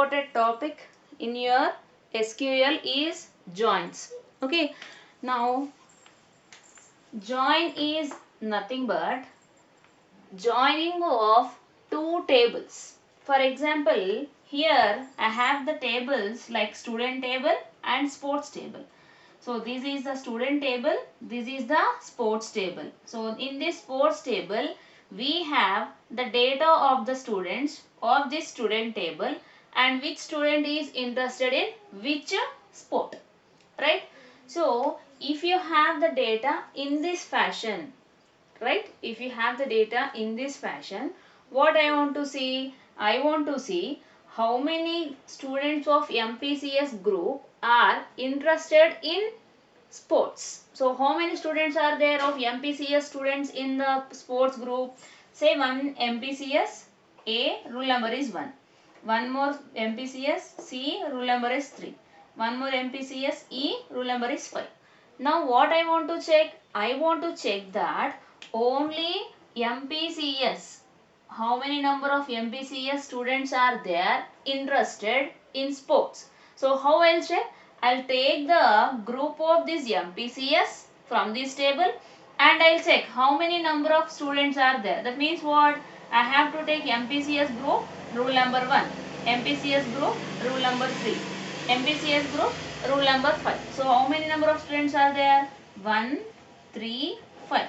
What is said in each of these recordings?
important topic in your SQL is joins. Okay, now join is nothing but joining of two tables. For example, here I have the tables like student table and sports table. So this is the student table, this is the sports table. So in this sports table, we have the data of the students of this student table and which student is interested in which sport, right? So if you have the data in this fashion, right, if you have the data in this fashion, what I want to see? I want to see how many students of MPCS group are interested in sports. So how many students are there of MPCS students in the sports group? Say one MPCS A, rule number is 1. One more MPCS C, rule number is 3. One more MPCS E, rule number is 5. Now what I want to check? I want to check that only MPCS, how many number of MPCS students are there interested in sports. So how I'll check? I'll take the group of this MPCS from this table and I'll check how many number of students are there. That means what? I have to take MPCS group, rule number 1, MPCS group, rule number 3, MPCS group, rule number 5. So how many number of students are there? 1, 3, 5.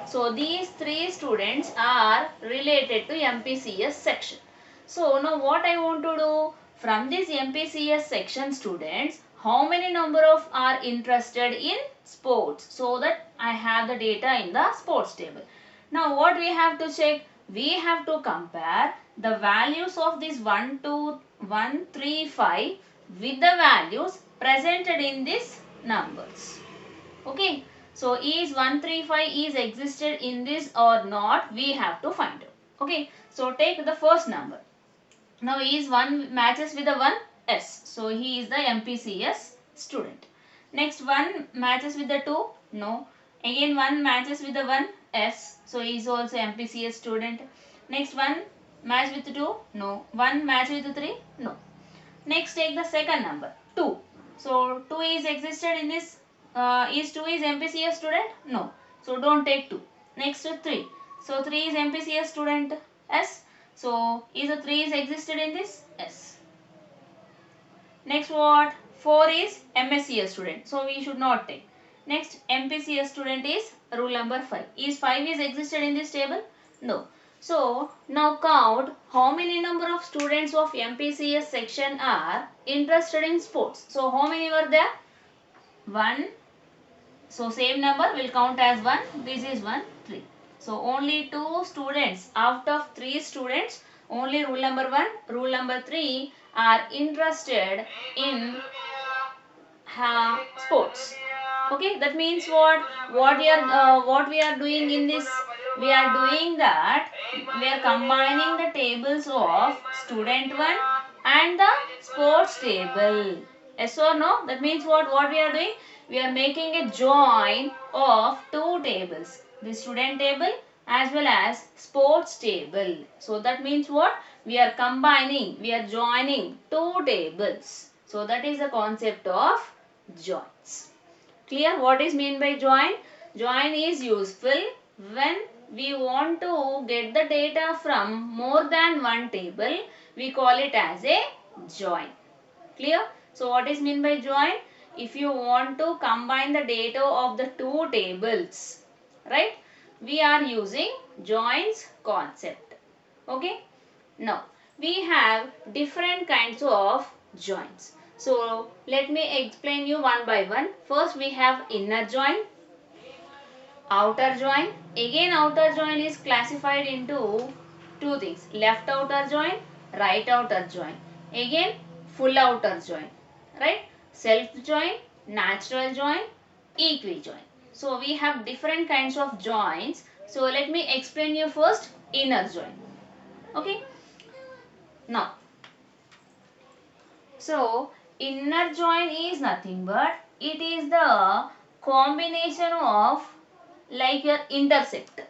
So these three students are related to MPCS section. So now what I want to do, from this MPCS section students, how many number of are interested in sports, so that I have the data in the sports table. Now what we have to check? We have to compare the values of this 1, 2, 1, 3, 5 with the values presented in these numbers. Okay. So is 135 is existed in this or not, we have to find out. Okay. So take the first number. Now is 1 matches with the 1? Yes. So he is the MPCS student. Next 1 matches with the 2? No. Again 1 matches with the 1? Yes. So he is also MPCS student. Next 1 match with 2? No. 1 match with 3? No. Next take the second number 2. So 2 is existed in this. Is 2 is MPCS student? No. So don't take 2. Next 3. So 3 is MPCS student. Yes. So is a 3 is existed in this? Yes. Next what? 4 is MSCS student. So we should not take. Next MPCS student is rule number 5. Is 5 is existed in this table? No. So now count how many number of students of MPCS section are interested in sports. So how many were there? 1. So same number will count as 1. This is 1, 3. So only 2 students out of 3 students, only rule number 1, rule number 3 are interested in sports. Okay, that means what? What we are doing in this? We are doing that we are combining the tables of student 1 and the sports table. Yes or no? That means what? What we are doing? We are making a join of two tables, the student table as well as sports table. So that means what? We are combining, we are joining two tables. So that is the concept of joins. Clear what is mean by join? Join is useful when we want to get the data from more than one table. We call it as a join. Clear? So what is mean by join? If you want to combine the data of the two tables, right? We are using joins concept. Okay? Now, we have different kinds of joins. So, let me explain you one by one. First, we have inner join, outer join. Again, outer join is classified into two things. Left outer join, right outer join. Again, full outer join. Right? Self join, natural join, equi-join. So, we have different kinds of joins. So, let me explain you first inner join. Okay? Now, so inner join is nothing but it is the combination of like your intersect.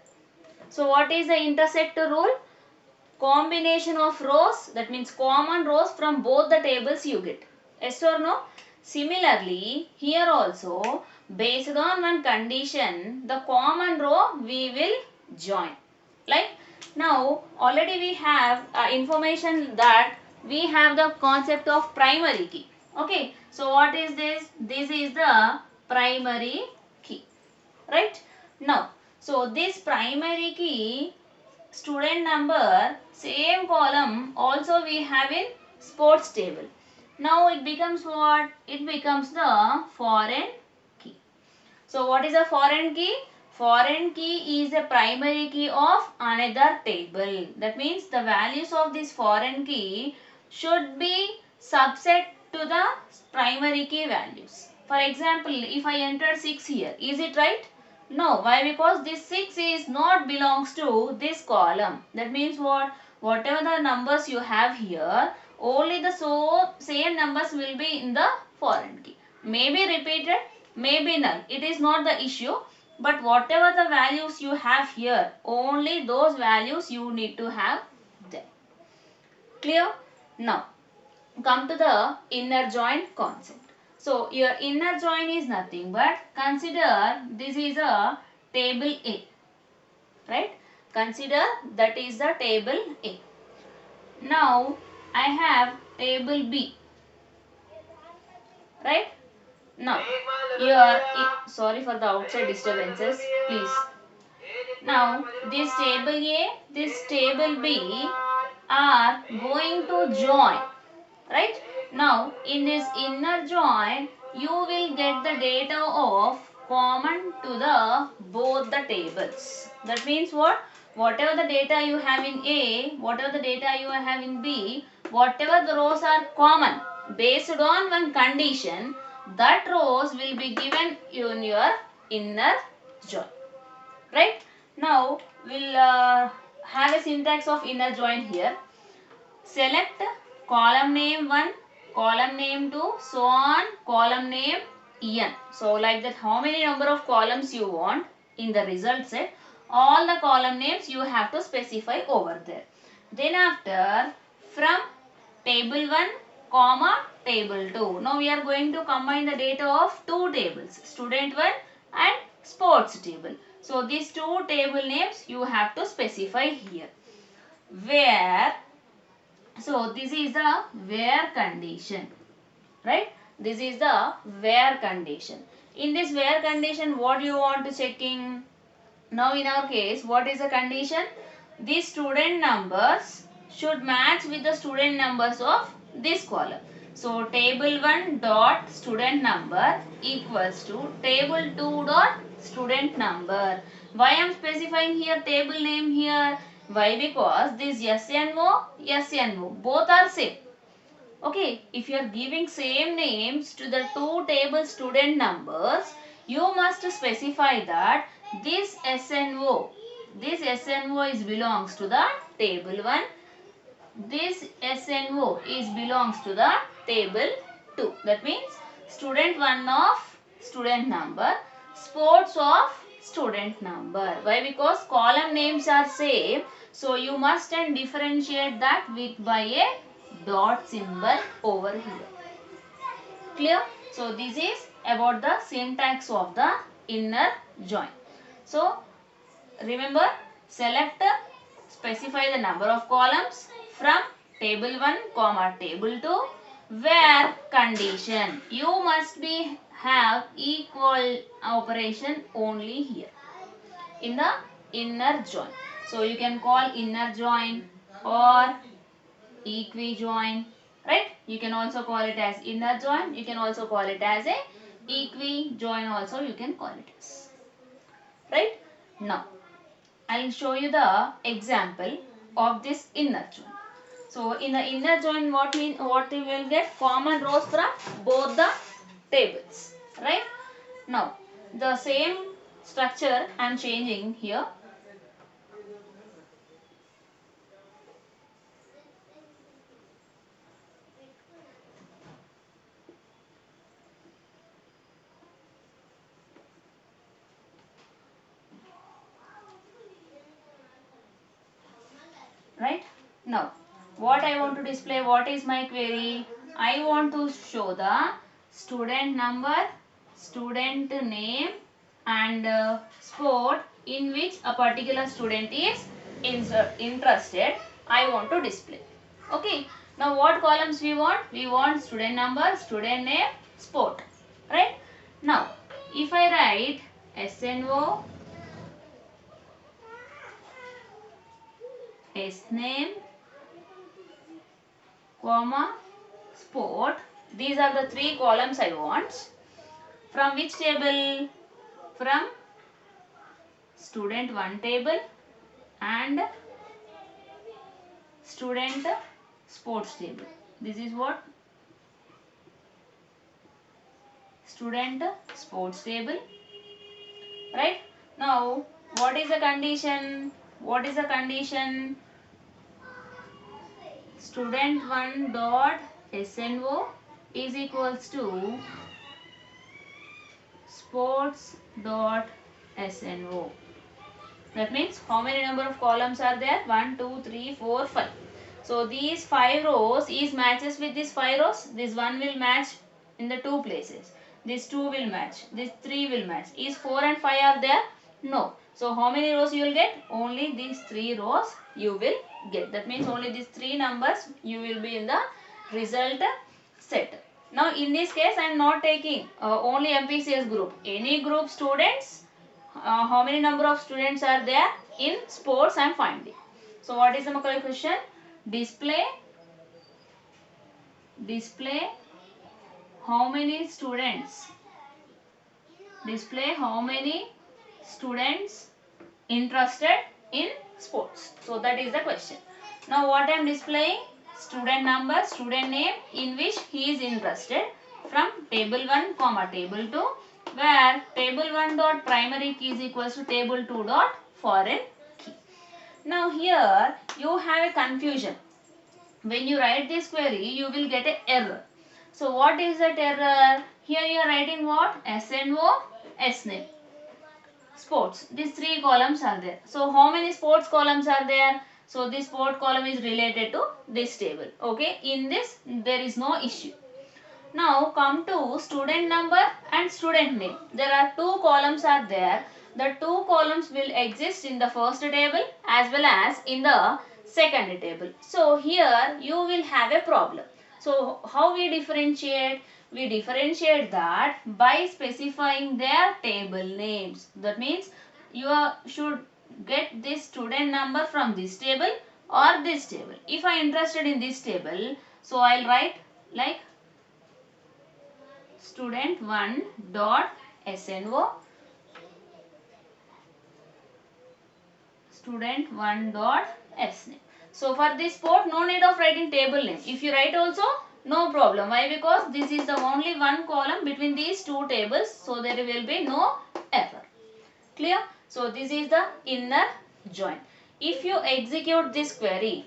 So what is the intersect rule? combination of rows, that means common rows from both the tables you get. Yes or no? Similarly, here also, based on one condition, the common row we will join. Like now, already we have information that we have the concept of primary key. Okay, so what is this? This is the primary key, right? Now, so this primary key, student number, same column also we have in sports table. Now it becomes what? It becomes the foreign key. So what is a foreign key? Foreign key is a primary key of another table. That means the values of this foreign key should be subset to the primary key values. For example, if I enter 6 here, is it right? No. Why? Because this 6 is not belongs to this column. That means what? Whatever the numbers you have here, only the same numbers will be in the foreign key. May be repeated, may be null. It is not the issue. But whatever the values you have here, only those values you need to have there. Clear? Now, come to the inner join concept. So, your inner join is nothing but consider this is a table A, right? Consider that is the table A. Now, I have table B, right? Now, sorry for the outside disturbances, please. Now, this table A, this table B are going to join, right? Now, in this inner join, you will get the data of common to the both the tables. That means what? Whatever the data you have in A, whatever the data you have in B, whatever the rows are common, based on one condition, that rows will be given in your inner join, right? Now, we'll have a syntax of inner join here. Select column name 1, column name 2, so on, column name n. So like that, how many number of columns you want in the result set, all the column names you have to specify over there. Then after, from table 1, comma, table 2. Now we are going to combine the data of two tables, student 1 and sports table. So these two table names you have to specify here. Where, so this is the where condition, right? This is the where condition. In this where condition, what you want to checking? Now in our case, what is the condition? These student numbers should match with the student numbers of this column. So table 1 dot student number equals to table 2 dot student number. Why I am specifying here table name here? Why? Because this SNO both are same. Okay, if you are giving same names to the two table student numbers, you must specify that this SNO is belongs to the table 1. This SNO is belongs to the table 2. That means student 1 of student number, sports of student number. Why? Because column names are same. So you must differentiate that with by a dot symbol over here. Clear? So this is about the syntax of the inner join. So remember, select, specify the number of columns from table 1 comma table 2, where condition you must be have equal operation only here in the inner join. So you can call inner join or equi-join, right? You can also call it as inner join. You can also call it as a equi-join also you can call it as, right? Now, I will show you the example of this inner join. So, in the inner join, what we will get? Common rows from both the tables, right? Now, the same structure I am changing here. Right? Now, what I want to display, what is my query? I want to show the student number, student name and sport in which a particular student is interested. I want to display. Okay. Now, what columns we want? We want student number, student name, sport. Right? Now, if I write SNO, SName, comma, sport. These are the three columns I want. From which table? From student 1 table and student sports table. This is what? Student sports table. Right? Now, what is the condition? What is the condition? Student1 dot SNO is equals to sports dot SNO. That means how many number of columns are there? 1, 2, 3, 4, 5. So these 5 rows is matches with these 5 rows. This 1 will match in the 2 places. This 2 will match. This 3 will match. Is 4 and 5 are there? No. So how many rows you will get? Only these 3 rows you will get. That means only these 3 numbers you will be in the result set. Now in this case I am not taking only MPCS group. Any group students, how many number of students are there in sports I am finding. So what is the Macaulay question? Display how many students, display how many students interested in sports. So that is the question. Now what I am displaying? Student number, student name in which he is interested from table 1 comma table 2, where table 1 dot primary key is equals to table 2 dot foreign key. Now here you have a confusion. When you write this query, you will get an error. So what is that error? Here you are writing what? SNO, SName. Sports. These 3 columns are there. So how many sports columns are there? So this sport column is related to this table. Okay. In this there is no issue. Now come to student number and student name. There are 2 columns are there. The 2 columns will exist in the first table as well as in the second table. So here you will have a problem. So how we differentiate? We differentiate that by specifying their table names. That means you should get this student number from this table or this table. If I am interested in this table, so I will write like student1 dot SNO, student1 dot SName. So for this sport, no need of writing table name. If you write also, no problem. Why? Because this is the only one column between these 2 tables. So there will be no error. Clear? So this is the inner join. If you execute this query,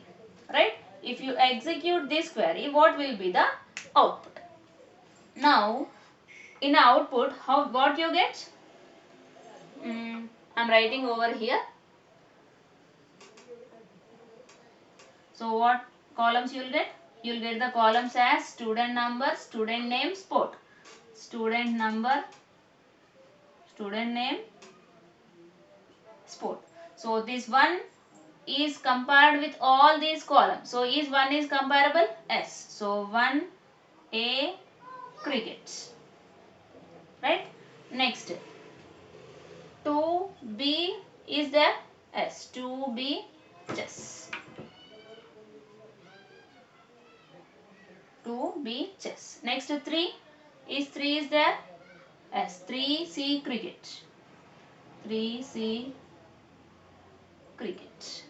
right? If you execute this query, what will be the output? Now, in output, what you get? I'm writing over here. So what columns you will get? You will get the columns as student number, student name, sport. Student number, student name, sport. So this one is compared with all these columns. So is one is comparable? Yes. So 1A cricket. Right? Next. 2B is there? Yes. 2B chess. 2B chess. Next 3 is there? Yes. 3C cricket. 3C cricket.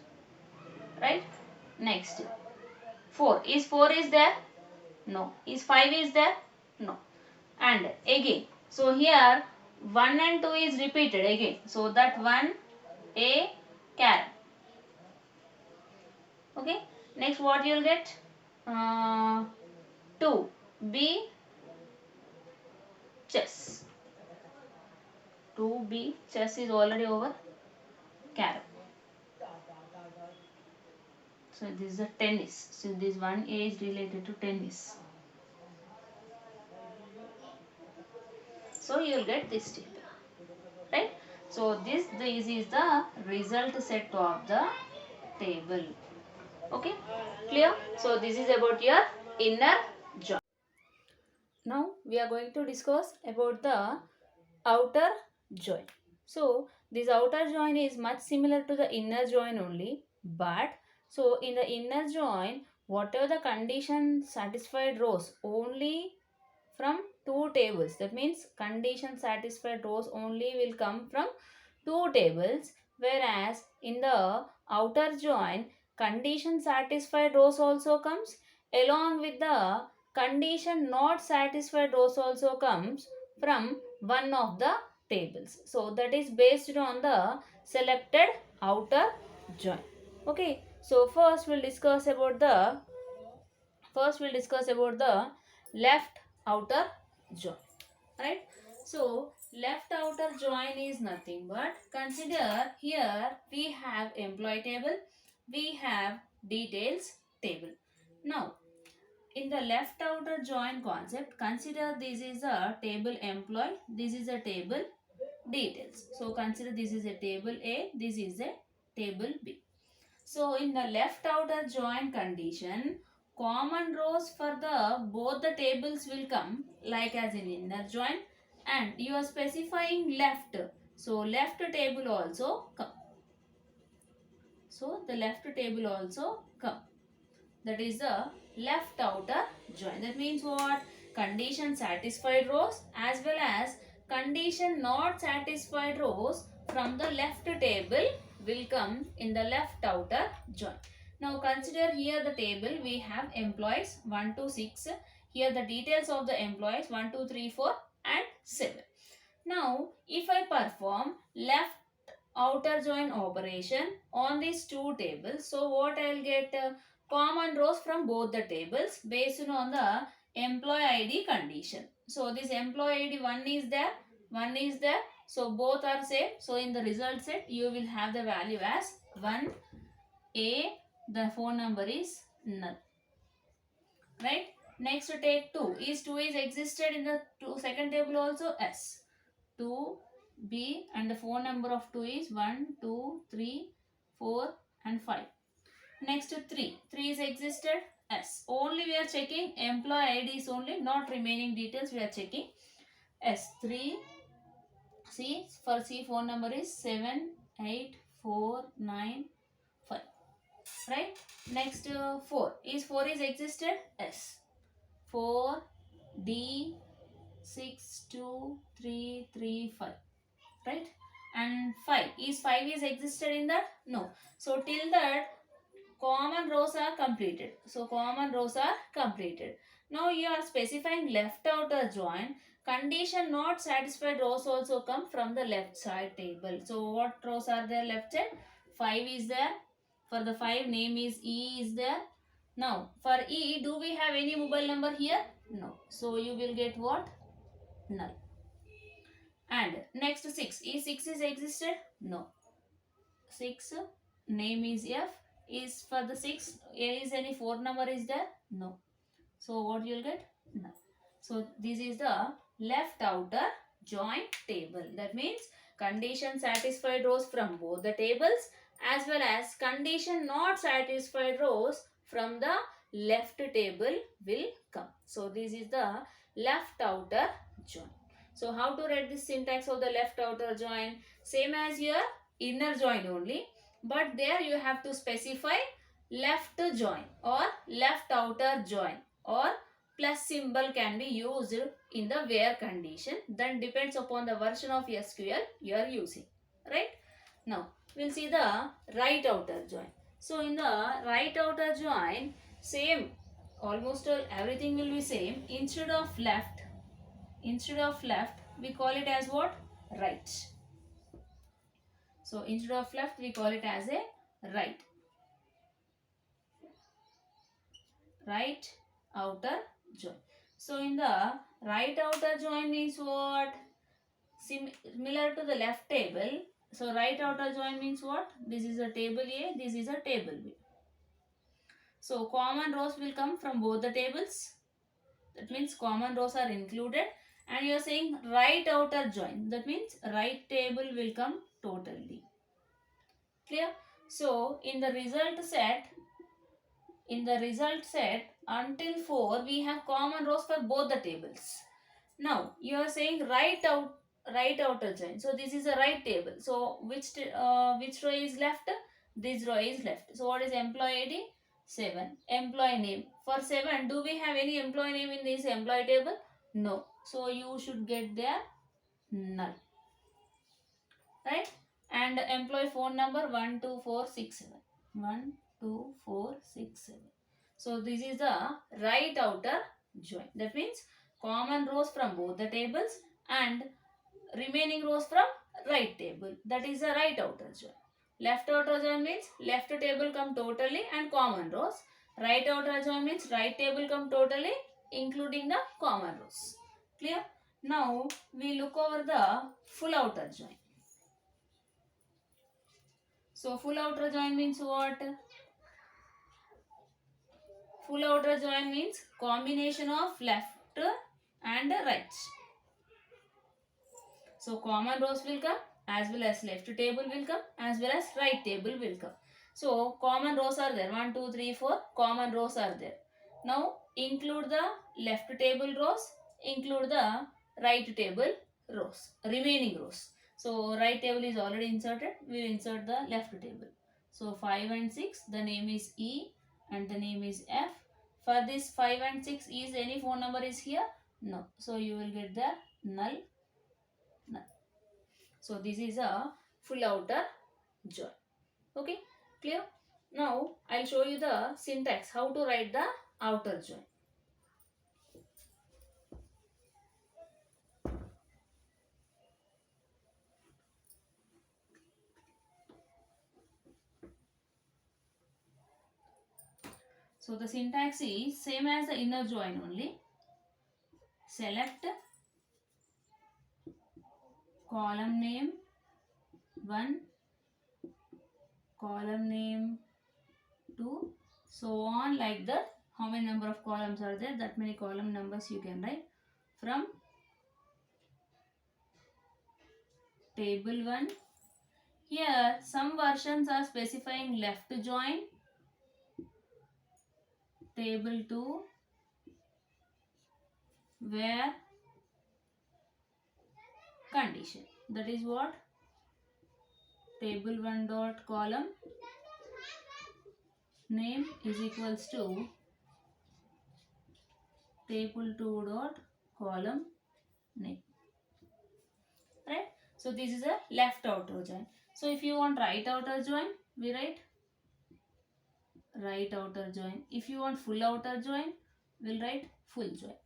Right? Next 4 is there? No. Is 5 is there? No. And again, so here 1 and 2 is repeated again. So that 1A carrom. Okay. Next what you will get? 2B chess. 2B chess is already over. Carrom. So this is a tennis. So this one A is related to tennis. So you will get this table, right? So this is the result set of the table. Okay, clear? So this is about your inner join. Now we are going to discuss about the outer join. So this outer join is much similar to the inner join only, but so in the inner join, whatever the condition satisfied rows only from two tables. That means condition satisfied rows only will come from two tables, whereas in the outer join, condition satisfied rows also comes along with the condition not satisfied rows also comes from one of the tables. So that is based on the selected outer join. Okay, so first we'll discuss about the left outer join, right? So left outer join is nothing but, consider here we have employee table, we have details table. Now in the left outer join concept, consider this is a table employee, this is a table details. So consider this is a table A, this is a table B. So in the left outer join condition, common rows for the both the tables will come like as in inner join, and you are specifying left. So left table also come. So the left table also come. That is the left outer join. That means what? Condition satisfied rows as well as condition not satisfied rows from the left table will come in the left outer join. Now consider here the table, we have employees 1 to 6. Here the details of the employees 1, 2, 3, 4 and 7. Now if I perform left outer join operation on these two tables, so what I will get? Common rows from both the tables based on the employee ID condition. So this employee ID 1 is there, 1 is there. So both are same. So in the result set you will have the value as 1A. The phone number is null. Right? Next take 2. Is 2 is existed in the second table also? S. 2 B, and the phone number of 2 is 1, 2, 3, 4 and 5. Next 3. 3 is existed S. Only we are checking employee IDs only, not remaining details we are checking. S. 3. C. For C phone number is 7, 8, 4, 9, 5. Right? Next 4. Is 4 is existed S. 4, D, 6, 2, 3, 3, 5. Right? And 5 is existed in that? No. So till that common rows are completed. So common rows are completed. Now you are specifying left outer join. Condition not satisfied rows also come from the left side table. So what rows are there left side? 5 is there. For the 5 name is E is there. Now for E, do we have any mobile number here? No. So you will get what? Null. And next 6. Is 6 is existed? No. 6 name is F. Is for the 6, is any 4 number is there? No. So what you will get? No. So this is the left outer join table. That means condition satisfied rows from both the tables as well as condition not satisfied rows from the left table will come. So this is the left outer join. So how to write this syntax of the left outer join? Same as your inner join only, but there you have to specify left join or left outer join, or plus symbol can be used in the where condition. Then depends upon the version of SQL you are using. Right? Now we'll see the right outer join. So in the right outer join, same, almost everything will be same. Instead of left we call it as what? Right. So instead of left we call it as a right. Right outer join. So in the right outer join means what? Similar to the left table. So right outer join means what? This is a table A, this is a table B. So common rows will come from both the tables. That means common rows are included. And you are saying right outer join. That means right table will come totally. Clear? So in the result set until 4 we have common rows for both the tables. Now you are saying right outer join. So this is a right table. So which row is left? This row is left. So what is employee ID? 7. Employee name. For 7, do we have any employee name in this employee table? No. So you should get there null. Right? And employee phone number 12467. 12467. So this is the right outer join. That means common rows from both the tables and remaining rows from right table. That is the right outer join. Left outer join means left table come totally and common rows. Right outer join means right table come totally including the common rows. Clear? Now we look over the full outer join. So full outer join means what? Full outer join means combination of left and right. So common rows will come as well as left table will come as well as right table will come. So common rows are there 1, 2, 3, 4 common rows are there. Now include the left table rows, include the right table rows, remaining rows. So right table is already inserted, we will insert the left table. So 5 and 6 the name is E and the name is F. For this 5 and 6 is any phone number is here? No. So you will get the null. So this is a full outer join. Okay, clear? Now I'll show you the syntax how to write the outer join. So the syntax is same as the inner join only. Select column name 1, column name 2, so on like that. How many number of columns are there? That many column numbers you can write from table 1. Here some versions are specifying left join, table 2 where condition, that is what table 1 dot column name is equals to table 2 dot column name, right? So this is a left outer join. So if you want right outer join, we write right outer join. If you want full outer join, we'll write full join.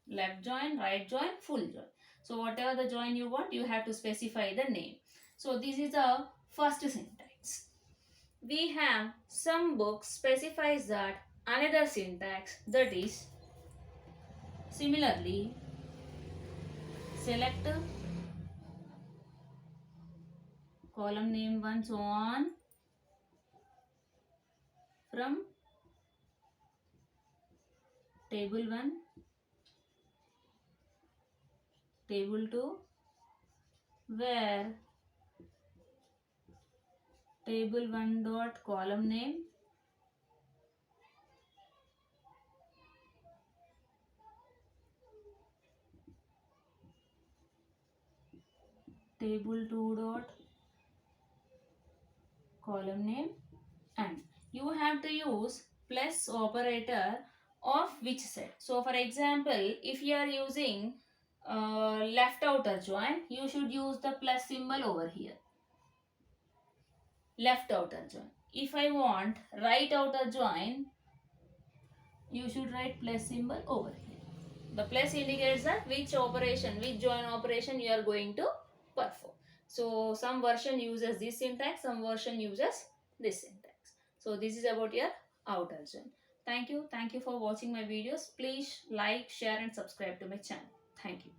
Left join, right join, full join. So whatever the join you want, you have to specify the name. So this is the first syntax. We have some books specifies that another syntax, that is similarly select column name 1 so on from table 1, table 2 where table 1 dot column name table 2 dot column name, and you have to use plus operator of which set. So for example, if you are using left outer join, you should use the plus symbol over here, left outer join. If I want right outer join, you should write plus symbol over here. The plus indicates that which join operation you are going to perform. So some version uses this syntax, some version uses this syntax. So this is about your outer join. Thank you. Thank you for watching my videos. Please like, share and subscribe to my channel. Thank you.